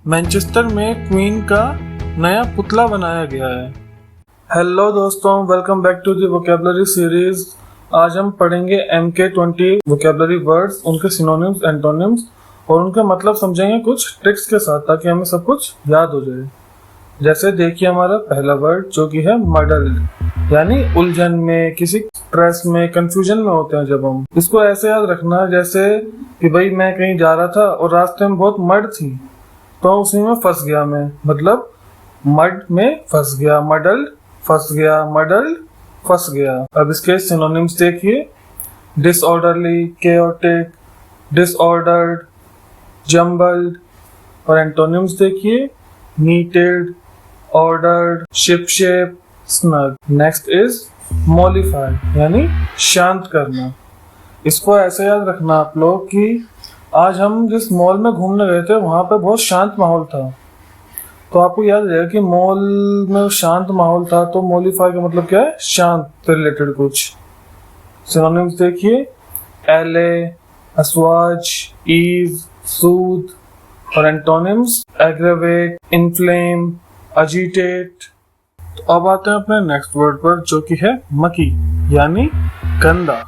Manchester में queen का नया पुतला बनाया गया है। हेलो दोस्तों, welcome back to the vocabulary series. आज हम पढ़ेंगे MK20 वोकैबुलरी वर्ड्स, उनके सिनोनिम्स, एंटोनिम्स और उनके मतलब समझेंगे कुछ ट्रिक्स के साथ, ताकि हमें सब कुछ याद हो जाए। जैसे देखिए, हमारा पहला वर्ड जो कि है मडल्ड, यानी उलझन में, किसी स्ट्रेस में, कंफ्यूजन में होते हैं जब हम। इसको ऐसे याद रखना जैसे कि भाई मैं कहीं जा रहा था और रास्ते में बहुत मड थी, तो उसी में फंस गया मैं, मतलब मड में फंस गया, मडल्ड फंस गया, मडल्ड फंस गया। अब इसके सिनोनिम्स देखिए, डिसऑर्डरली, केओटिक, डिसऑर्डर्ड, जम्बल्ड। और एंटोनिम्स देखिए, neated, ordered, shipshape, snug. Next is mollify, यानी शांत करना। इसको ऐसे याद रखना आप लोग कि आज हम जिस मॉल में घूमने गए थे वहां पे बहुत शांत माहौल था, तो आपको याद रहेगा कि मॉल में शांत माहौल था, तो मॉलिफाई का मतलब क्या है? शांत से रिलेटेड कुछ। सिनोनिम्स देखिए, एले, अस्वाज, ईज, सूद। और एंटोनिम्स एग्रेवेट, इन्फ्लेम, अजीटेट। तो अब आते हैं अपने नेक्स्ट वर्ड पर जो कि है मकी, यानी गंदा।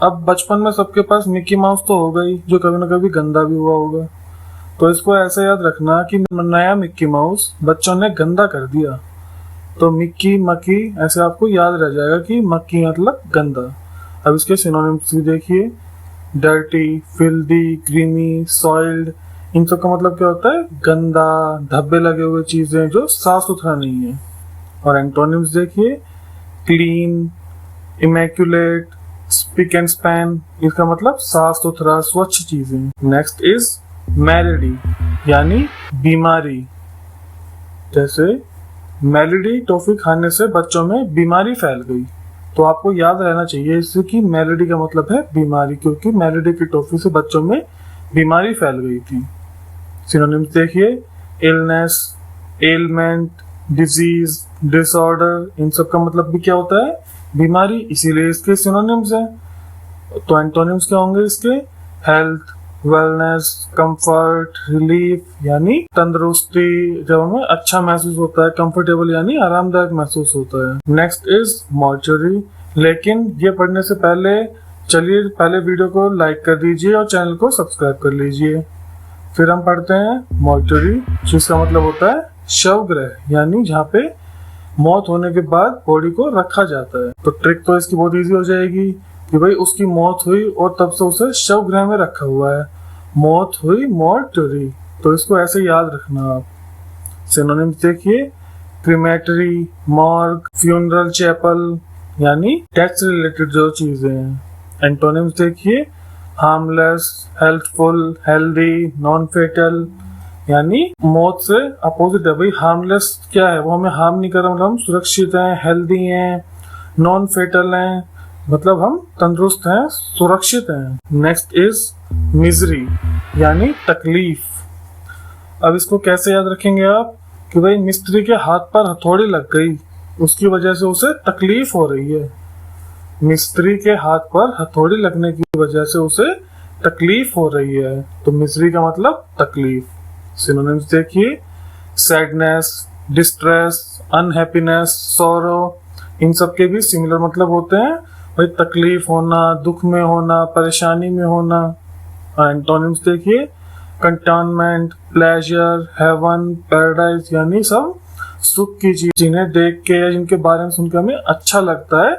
अब बचपन में सबके पास मिक्की माउस तो होगा ही, जो कभी ना कभी गंदा भी हुआ होगा। तो इसको ऐसे याद रखना कि नया मिक्की माउस बच्चों ने गंदा कर दिया, तो मिक्की, मकी ऐसे आपको याद रह जाएगा कि मक्की मतलब गंदा। अब इसके सिनोनिम्स भी देखिए, डर्टी, फिल्दी, क्रीमी, सॉइल्ड। इन सब का मतलब क्या होता है? गंदा, धब्बे लगे हुए चीजें जो साफ सुथरा नहीं है। और एंटोनिम्स देखिए, clean, immaculate, spick and span. इसका मतलब साफ सुथरा, स्वच्छ चीजें। नेक्स्ट इज मैलेडी, यानी बीमारी। जैसे मैलेडी टॉफी खाने से बच्चों में बीमारी फैल गई, तो आपको याद रहना चाहिए इससे कि मैलेडी का मतलब है बीमारी, क्योंकि मैलेडी की टॉफी से बच्चों में बीमारी फैल गई थी। सिनोनिम्स देखिए, इलनेस, एलमेंट, डिजीज, डिसऑर्डर। इन सब का मतलब भी क्या होता है? बीमारी, इसीलिए इसके सिनोनिम्स हैं। तो एंटोनिम्स क्या होंगे इसके? हेल्थ, वेलनेस, कंफर्ट, रिलीफ, यानी तंदुरुस्ती, जब हमें अच्छा महसूस होता है, कंफर्टेबल यानी आरामदायक महसूस होता है। Next is mortuary. लेकिन ये पढ़ने से पहले चलिए पहले वीडियो को लाइक कर दीजिए और चैनल को सब्सक्राइब कर लीजिए। फिर हम पढ़ते हैं मॉर्चरी, जिसका मतलब होता है शवगृह, यानी जहाँ पे मौत होने के बाद बॉडी को रखा जाता है। तो ट्रिक तो इसकी बहुत इजी हो जाएगी कि भाई उसकी मौत हुई और तब से उसे शवगृह में रखा हुआ है, मौत हुई, मॉर्चरी। तो इसको ऐसे याद रखना आप। सिनोनिम्स देखिए, क्रीमेटरी, मॉर्ग, फ्यूनरल चैपल, यानी डेथ से रिलेटेड जो चीजें हैं। एंटोनिम्स देखिए, harmless, healthful, healthy, non fatal, यानी मौत से अपोजिट है। भाई हार्मलेस क्या है? वो हमें हार्म नहीं कर रहा, मतलब हम सुरक्षित हैं, हेल्दी हैं। नॉन फेटल हैं, मतलब हम तंदुरुस्त हैं, सुरक्षित हैं। नेक्स्ट इज मिजरी, यानी तकलीफ। अब इसको कैसे याद रखेंगे आप कि भाई मिस्त्री के हाथ पर हथौड़ी लग गई, उसकी वजह से उसे तकलीफ हो रही है। मिस्त्री के हाथ पर हथौड़ी लगने की वजह से उसे तकलीफ हो रही है, तो मिजरी का मतलब तकलीफ। सिनोनिम्स देखिए, सैडनेस, डिस्ट्रेस, अनहैप्पीनेस, सॉरो। इन सब के भी सिमिलर मतलब होते हैं, भाई तकलीफ होना, दुख में होना, परेशानी में होना। एंटोनिम्स देखिए, कंटेनमेंट, प्लेजर, हेवन, पैराडाइज, यानी सब सुख की चीज, जिन्हें देख के या जिनके बारे में सुनकर हमें अच्छा लगता है,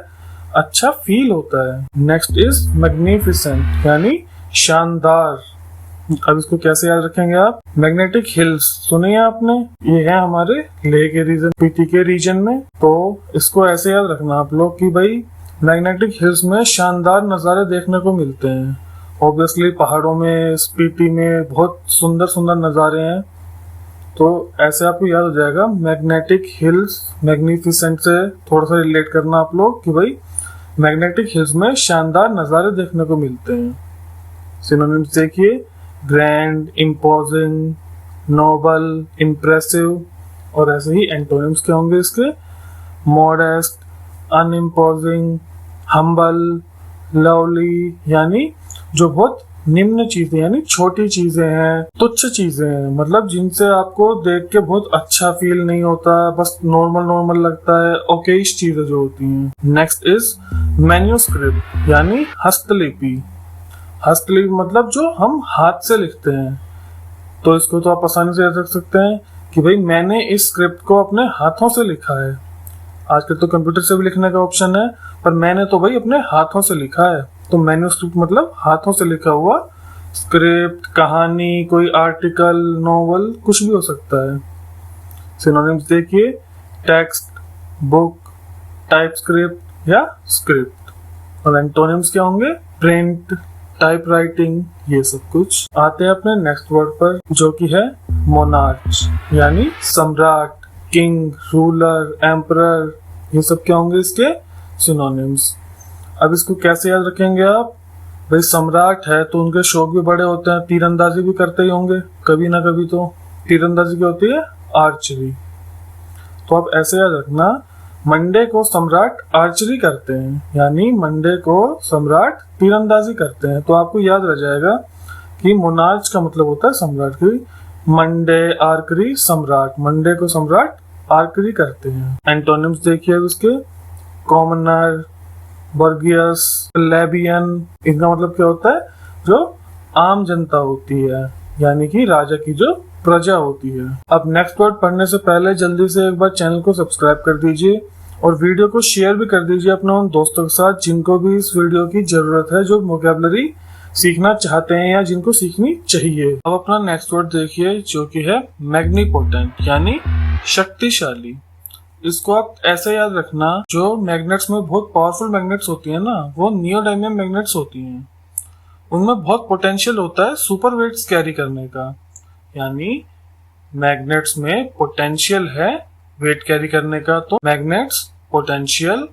अच्छा फील होता है। नेक्स्ट इज मैग्निफिसेंट, यानी शानदार। अब इसको कैसे याद रखेंगे आप? मैग्नेटिक हिल्स सुने आपने? ये है हमारे लेह के रीजन, पीटी के रीजन में। तो इसको ऐसे याद रखना आप लोग कि भाई मैग्नेटिक हिल्स में शानदार नज़ारे देखने को मिलते हैं। ऑब्वियसली पहाड़ों में, स्पीति में बहुत सुंदर सुंदर नज़ारे हैं, तो ऐसे आपको याद हो जाएगा मैग्नेटिक हिल्स। मैग्निफिसेंट से थोड़ा सा रिलेट करना आप लोग कि भाई मैग्नेटिक हिल्स में शानदार नज़ारे देखने को मिलते हैं। सिनोनिम्स देखिए, ग्रैंड, इम्पोजिंग, नोबल, इम्प्रेसिव। और ऐसे ही एंटोनिम्स क्या होंगे इसके? मॉडेस्ट, अनइम्पोजिंग, हम्बल, लवली, यानी जो बहुत निम्न चीजें यानी छोटी चीजें हैं, तुच्छ चीजें हैं, मतलब जिनसे आपको देख के बहुत अच्छा फील नहीं होता, बस नॉर्मल नॉर्मल लगता है, ओकेश चीजें जो होती हैं। नेक्स्ट इज मैन्यूस्क्रिप्ट यानी हस्तलिपि। हस्तलिपि मतलब जो हम हाथ से लिखते हैं, तो इसको तो आप आसानी से रख सकते हैं कि भाई मैंने इस स्क्रिप्ट को अपने हाथों से लिखा है। आजकल तो कंप्यूटर से भी लिखने का ऑप्शन है, पर मैंने तो भाई अपने हाथों से लिखा है। तो मैन्यूस्क्रिप्ट मतलब हाथों से लिखा हुआ स्क्रिप्ट, कहानी, कोई आर्टिकल, नोवेल, कुछ भी हो सकता है। सिनोनिम्स देखिए, टेक्स्ट, बुक, टाइपस्क्रिप्ट या स्क्रिप्ट। और एंटोनिम्स क्या होंगे? प्रिंट, टाइप राइटिंग, ये सब कुछ। आते हैं अपने नेक्स्ट वर्ड पर जो कि है मोनार्च यानी सम्राट, किंग, रूलर, एम्परर, ये सब क्या होंगे इसके सिनोनिम्स। अब इसको कैसे याद रखेंगे आप? भाई सम्राट है तो उनके शौक भी बड़े होते हैं, तीरंदाजी भी करते ही होंगे कभी ना कभी। तो तीरंदाजी क्या होती है? आर्चरी। तो आप ऐसे याद रखना, मंडे को सम्राट आर्चरी करते हैं, यानी मंडे को सम्राट तीरंदाजी करते हैं। तो आपको याद रह जाएगा कि मोनार्च का मतलब होता है सम्राट की। मंडे आर्करी सम्राट, मंडे को सम्राट आर्करी करते हैं। एंटोनिम्स देखिए अब इसके, कॉमनर, बर्गियस, प्लेबियन, इनका मतलब क्या होता है? जो आम जनता होती है, यानी कि राजा की जो प्रजा होती है। अब नेक्स्ट वर्ड पढ़ने से पहले जल्दी से एक बार चैनल को सब्सक्राइब कर दीजिए और वीडियो को शेयर भी कर दीजिए अपने उन दोस्तों के साथ जिनको भी इस वीडियो की जरूरत है, जो वोकैबुलरी सीखना चाहते हैं या जिनको सीखनी चाहिए। अब अपना नेक्स्ट वर्ड देखिए जो कि है मैग्निपोटेंट यानी शक्तिशाली। इसको आप ऐसे याद रखना, जो मैग्नेट्स में बहुत पावरफुल मैग्नेट्स होती है ना, वो नियोडायमियम मैग्नेट्स होती हैं। उनमें बहुत पोटेंशियल होता है सुपर वेट्स कैरी करने का, यानी मैग्नेट्स में पोटेंशियल है वेट कैरी करने का। तो मैग्नेट्स पोटेंशियल,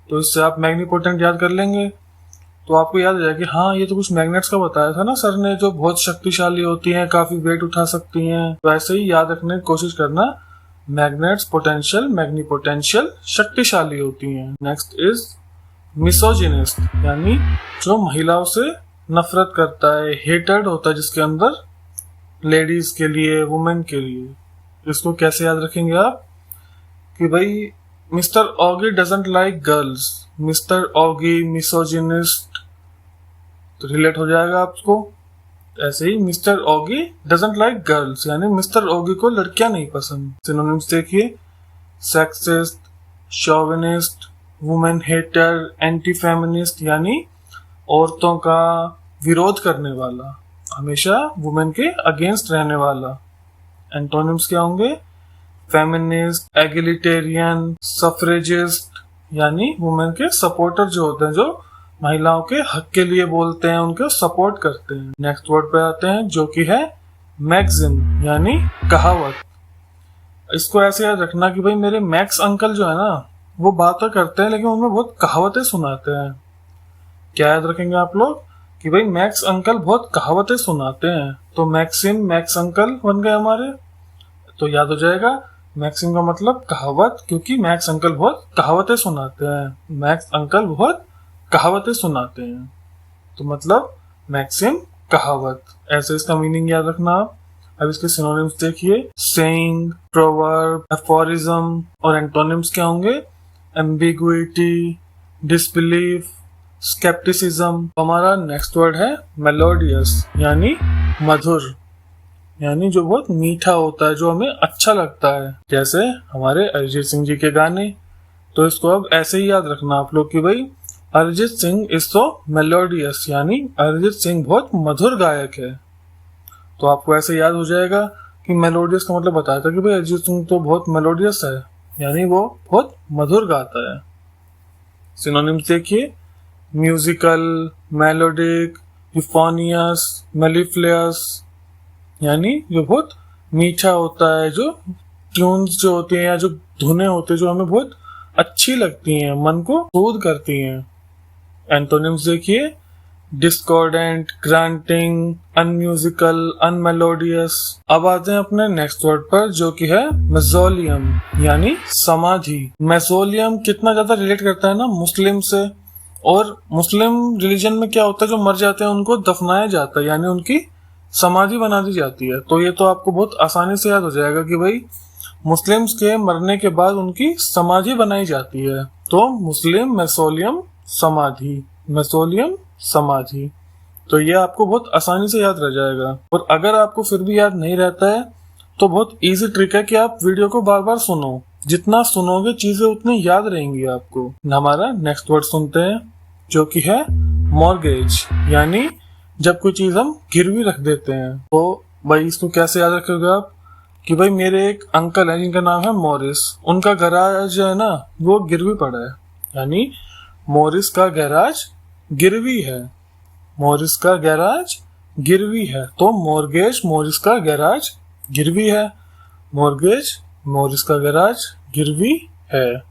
तो इससे आप मैग्निपोटेंट याद कर लेंगे तो आपको याद आ जाएगा कि हाँ ये तो कुछ मैग्नेट्स का बताया था ना सर ने, जो बहुत शक्तिशाली होती हैं, काफी वेट उठा सकती हैं। तो ऐसे ही याद रखने की कोशिश करना, मैग्नेट्स पोटेंशियल, मैग्निपोटेंशियल, शक्तिशाली होती हैं। नेक्स्ट इज मिसोजिनिस्ट यानी जो महिलाओं से नफरत करता है, हेटेड होता है जिसके अंदर, लेडीज के लिए, वुमेन के लिए। इसको कैसे याद रखेंगे आप कि भाई mister Oggy doesn't like girls, mister Oggy misogynist, तो रिलेट हो जाएगा आपको। ऐसे ही mister Oggy doesn't like girls यानी मिस्टर ऑगी को लड़कियां नहीं पसंद। सिनोनिम्स देखिए, sexist, chauvinist, women hater, anti feminist यानी औरतों का विरोध करने वाला, हमेशा वुमेन के अगेंस्ट रहने वाला। एंटोनिम्स क्या होंगे? फेमिनिस्ट, एगलिटेरियन, सफरेजिस्ट यानी वुमेन के सपोर्टर जो होते हैं, जो महिलाओं के हक के लिए बोलते हैं, उनको सपोर्ट करते हैं। नेक्स्ट वर्ड पे आते हैं जो कि है मैक्सिम यानी कहावत। इसको ऐसे याद रखना कि भाई मेरे मैक्स अंकल जो है ना, वो बातें करते हैं लेकिन उनमें बहुत कहावतें सुनाते हैं। क्या याद रखेंगे आप लोग कि भाई मैक्स अंकल बहुत कहावतें सुनाते हैं, तो मैक्सिम, मैक्स अंकल बन गए हमारे। तो याद हो जाएगा मैक्सिम का मतलब कहावत, क्योंकि मैक्स अंकल बहुत कहावतें सुनाते हैं। मैक्स अंकल बहुत कहावतें सुनाते हैं, तो मतलब मैक्सिम कहावत। ऐसे इसका मीनिंग याद रखना आप। अब इसके सिनोनिम्स देखिए, सेइंग, प्रोवर्ब, एफोरिज्म। और एंटोनिम्स क्या होंगे? Ambiguity, disbelief, scepticism. हमारा नेक्स्ट वर्ड है मेलोडियस यानी मधुर, यानी जो बहुत मीठा होता है, जो हमें अच्छा लगता है, जैसे हमारे अरिजीत सिंह जी के गाने। तो इसको अब ऐसे ही याद रखना आप लोग कि भाई Arijit Singh is so melodious यानी अरिजीत सिंह बहुत मधुर गायक है। तो आपको ऐसे याद हो जाएगा कि मेलोडियस का मतलब बताया था कि भाई अरिजीत सिंह तो बहुत मेलोडियस है, यानी वो बहुत मधुर गाता है। सिनोनिम्स देखिए, म्यूजिकल, मेलोडिक, यूफोनियस, मेलिफ्लियस यानी जो बहुत मीठा होता है, जो ट्यून्स जो होती हैं या जो धुनें होती हैं जो हमें बहुत अच्छी लगती हैं, मन को सूद करती हैं। एंटोनिम्स देखिए, डिस्कॉर्डेंट, ग्रांटिंग, अनम्यूजिकल, अनमेलोडियस। अब आते हैं अपने नेक्स्ट वर्ड पर जो कि है मेसोलियम यानी समाधि। मेसोलियम कितना ज्यादा रिलेट करता है ना मुस्लिम से, और मुस्लिम रिलीजन में क्या होता है, जो मर जाते हैं उनको दफनाया जाता है, यानी उनकी समाधि बना दी जाती है। तो ये तो आपको बहुत आसानी से याद हो जाएगा कि भाई मुस्लिम्स के मरने के बाद उनकी समाधि बनाई जाती है। तो मुस्लिम मैसोलियम समाधि, मैसोलियम समाधि। तो ये आपको बहुत आसानी से याद रह जाएगा। और अगर आपको फिर भी याद नहीं रहता है तो बहुत इजी ट्रिक है कि आप वीडियो को बार बार सुनो। जितना सुनोगे चीजें उतनी याद रहेंगी आपको। हमारा नेक्स्ट वर्ड सुनते हैं, जो कि है मॉर्गेज, यानी जब कोई चीज हम गिरवी रख देते हैं। तो भाई इसको कैसे याद रखोगे आप कि भाई मेरे एक अंकल है जिनका नाम है मॉरिस, उनका गैराज है ना वो गिरवी पड़ा है, यानी मॉरिस का गैराज गिरवी है। मॉरिस का गैराज गिरवी है, तो मॉर्गेज मॉरिस का गैराज गिरवी है। मॉर्गेज मॉरिस का गैराज गिरवी है।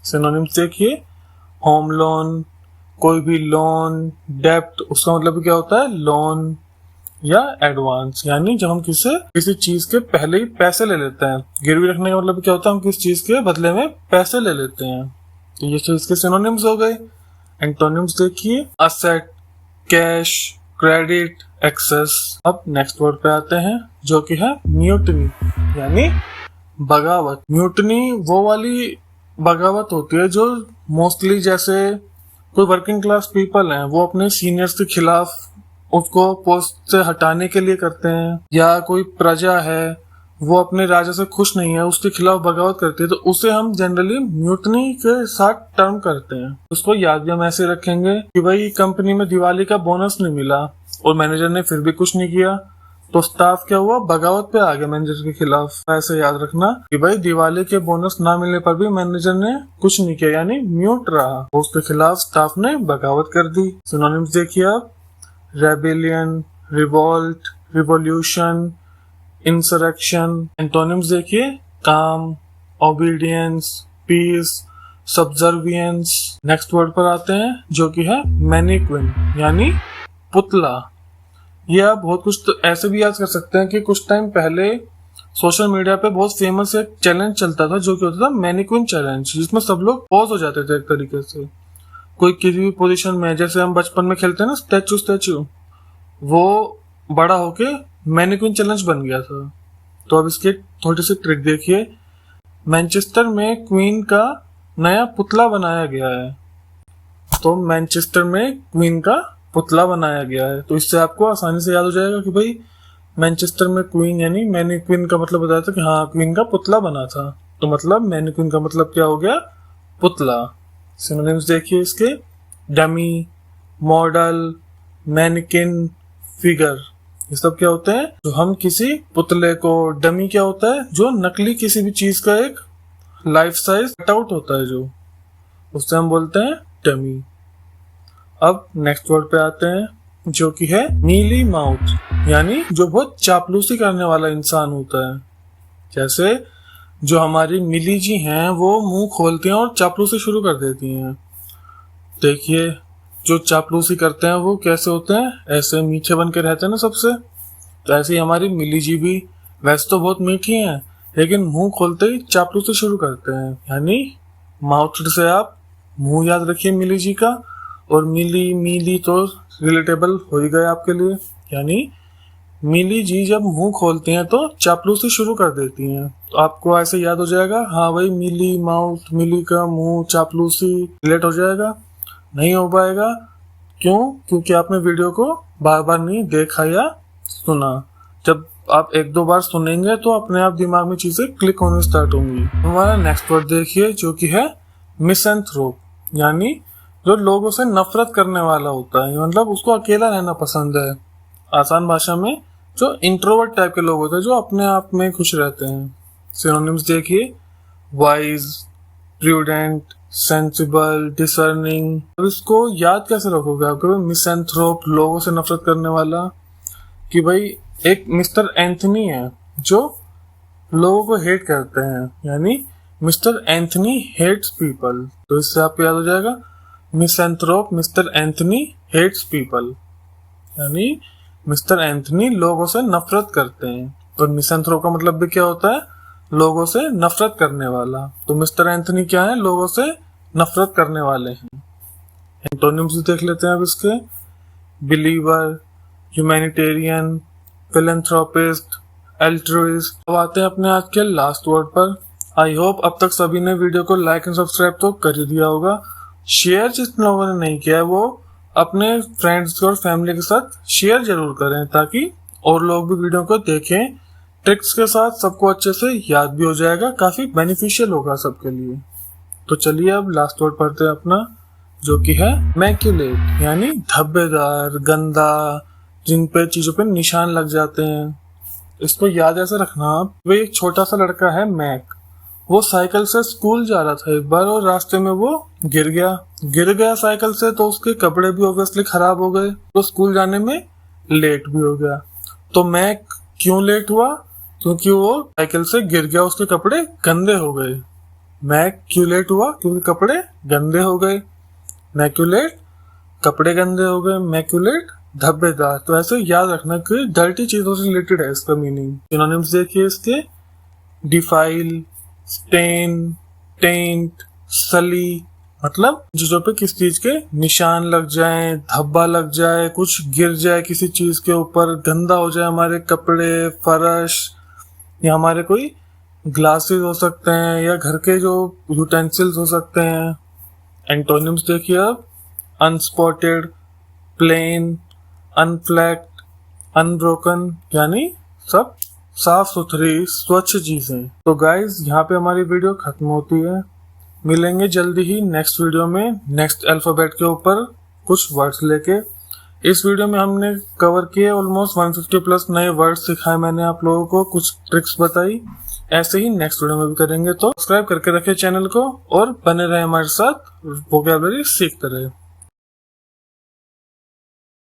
सिनोनिम्स देखिए, होम लोन, कोई भी लोन, डेप्ट, उसका मतलब क्या होता है लोन या एडवांस, यानी जब हम किसी चीज के पहले ही पैसे ले लेते हैं। गिरवी रखने का मतलब क्या होता है, हम किसी चीज के बदले में पैसे ले लेते हैं। तो ये चीज के सिनोनिम्स हो गए। एंटोनिम्स देखिए, असेट, कैश, क्रेडिट, एक्सेस। अब नेक्स्ट वर्ड पे आते हैं, जो कि है म्यूटनी, यानी बगावत। म्यूटनी वो वाली बगावत होती है जो मोस्टली जैसे कोई वर्किंग क्लास पीपल हैं वो अपने सीनियर्स के खिलाफ उसको पोस्ट से हटाने के लिए करते हैं, या कोई प्रजा है वो अपने राजा से खुश नहीं है उसके खिलाफ बगावत करती है, तो उसे हम जनरली म्यूटनी के साथ टर्म करते हैं। उसको याद भी हम ऐसे रखेंगे कि भाई कंपनी में दिवाली का बोनस नहीं मिला और मैनेजर ने फिर भी कुछ नहीं किया, तो स्टाफ क्या हुआ, बगावत पे आ गया मैनेजर के खिलाफ। ऐसे याद रखना कि भाई दिवाली के बोनस ना मिलने पर भी मैनेजर ने कुछ नहीं किया, यानी म्यूट रहा, उसके खिलाफ स्टाफ ने बगावत कर दी। सिनोनिम्स देखिए आप, rebellion, revolt, revolution, insurrection. Antonyms देखिए, काम, ओबीडियंस, पीस, सब्जर्वियंस। नेक्स्ट वर्ड पर आते हैं, जो कि है मैनिक्विन, यानी पुतला। ये आप बहुत कुछ तो ऐसे भी याद कर सकते हैं कि कुछ टाइम पहले सोशल मीडिया पे बहुत फेमस एक चैलेंज चलता था, जो कि होता था मैनिक्विन चैलेंज, जिसमें सब लोग पॉज हो जाते थे एक तरीके से कोई किसी भी पोजीशन में। जैसे हम बचपन में खेलते हैं ना स्टैचू, वो बड़ा होके मैनिक्विन चैलेंज बन गया था। तो अब इसकी थोड़ी सी ट्रिक देखिए। मैनचेस्टर में क्वीन का नया पुतला बनाया गया है। तो मैनचेस्टर में क्वीन का पुतला बनाया गया है, तो इससे आपको आसानी से याद हो जाएगा कि भाई मैनचेस्टर में क्वीन, यानी मैनिक्विन का मतलब बताया था कि हाँ क्वीन का पुतला बना था, तो मतलब मैनिक्विन का मतलब क्या हो गया, पुतला। सिनोनिम्स देखिए इसके, डमी, मॉडल, मैनिकिन, फिगर। ये सब क्या होते हैं, जो हम किसी पुतले को, डमी क्या होता है, जो नकली किसी भी चीज का एक लाइफ साइज कटआउट होता है, जो उससे हम बोलते हैं डमी। अब नेक्स्ट वर्ड पे आते हैं, जो कि है मीली माउथ, यानी जो बहुत चापलूसी करने वाला इंसान होता है। जैसे जो हमारी मिली जी हैं वो मुंह खोलती हैं और चापलूसी शुरू कर देती हैं। देखिए जो चापलूसी करते हैं वो कैसे होते हैं, ऐसे मीठे बन के रहते हैं ना सबसे। तो ऐसे ही हमारी मिली जी भी वैसे तो बहुत मीठी हैं, लेकिन मुंह खोलते ही चापलूसी शुरू करते हैं। यानी माउथ से आप मुंह याद रखिए मिली जी का, और मिली तो रिलेटेबल हो ही गए आपके लिए। यानी मिली जी जब मुंह खोलती हैं तो चापलूसी शुरू कर देती हैं। तो आपको ऐसे याद हो जाएगा, हाँ भाई मिली माउथ, मिली का मुंह, चापलूसी रिलेट हो जाएगा। नहीं हो पाएगा, क्यों? क्योंकि आपने वीडियो को बार बार नहीं देखा या सुना। जब आप एक दो बार सुनेंगे तो अपने आप दिमाग में चीजें क्लिक होने स्टार्ट होंगी। हमारा नेक्स्ट वर्ड देखिए, जो कि है मिसैंथ्रोप, यानी जो लोगों से नफरत करने वाला होता है, मतलब उसको अकेला रहना पसंद है। आसान भाषा में जो इंट्रोवर्ट टाइप के लोग होते हैं, जो अपने आप में खुश रहते हैं। सिनोनिम्स देखिए, वाइज, प्रूडेंट, सेंसिबल, डिसर्निंग। अब इसको याद कैसे रखोगे आप? मिसैंथ्रोप, लोगों से नफरत करने वाला, कि भाई एक मिस्टर एंथनी है जो लोगों को हेट करते हैं, यानी मिस्टर एंथनी हेट्स पीपल। तो इससे आपको याद हो जाएगा, misanthrope Mister Anthony hates people, यानी मिस्टर एंथनी लोगों से नफरत करते हैं। और मिसैंथ्रोप का मतलब भी क्या होता है, लोगों से नफरत करने वाला। तो मिस्टर एंथनी क्या है, लोगों से नफरत करने वाले हैं। एंटोनिम्स देख लेते हैं अब इसके। Believer, humanitarian, philanthropist, altruist. अब आते हैं अपने आज के लास्ट वर्ड पर। आई होप अब तक सभी ने वीडियो को लाइक एंड सब्सक्राइब तो कर ही दिया होगा। शेयर जितने लोगों ने नहीं किया है वो अपने फ्रेंड्स और फैमिली के साथ शेयर जरूर करें, ताकि और लोग भी वीडियो को देखें। ट्रिक्स के साथ सबको अच्छे से याद भी हो जाएगा, काफी बेनिफिशियल होगा सबके लिए। तो चलिए अब लास्ट वर्ड पढ़ते हैं अपना, जो कि है मैक्यूलेट, यानी धब्बेदार, गंदा, जिन पे चीजों पे निशान लग जाते हैं। इसको याद ऐसे रखना आप। वो एक छोटा सा लड़का है मैक, वो साइकिल से स्कूल जा रहा था एक बार और रास्ते में वो गिर गया साइकिल से, तो उसके कपड़े भी ऑब्वियसली खराब हो गए, तो स्कूल जाने में लेट भी हो गया। तो मैक क्यों लेट हुआ? क्योंकि वो साइकिल से गिर गया, उसके कपड़े गंदे हो गए। मैक क्यों लेट हुआ? क्योंकि कपड़े गंदे हो गए। मैक्यूलेट, कपड़े गंदे हो गए। मैक्यूलेट, धब्बेदार। तो ऐसे याद रखना कि डर्टी चीजों से रिलेटेड है इसका मीनिंग। सिनोनिम्स देखिए इसके। डिफाइल, स्टेन, टेंट, सली, मतलब चीजों पे किस चीज के निशान लग जाए, धब्बा लग जाए, कुछ गिर जाए किसी चीज के ऊपर, गंदा हो जाए हमारे कपड़े, फर्श, या हमारे कोई ग्लासेस हो सकते हैं, या घर के जो यूटेंसिल्स हो सकते हैं। एंटोनिम्स देखिए अब। अनस्पॉटेड, प्लेन, अनफ्लैक्ड, अनब्रोकन, यानी सब साफ सुथरी स्वच्छ चीजें। तो गाइज यहाँ पे हमारी वीडियो खत्म होती है। मिलेंगे जल्दी ही नेक्स्ट वीडियो में नेक्स्ट अल्फाबेट के ऊपर कुछ वर्ड्स लेके। इस वीडियो में हमने कवर किए ऑलमोस्ट 150 प्लस नए वर्ड्स सिखाए मैंने आप लोगों को, कुछ ट्रिक्स बताई। ऐसे ही नेक्स्ट वीडियो में भी करेंगे, तो सब्सक्राइब करके रखें चैनल को और बने रहे हमारे साथ, वोकैबुलरी सीखते रहे।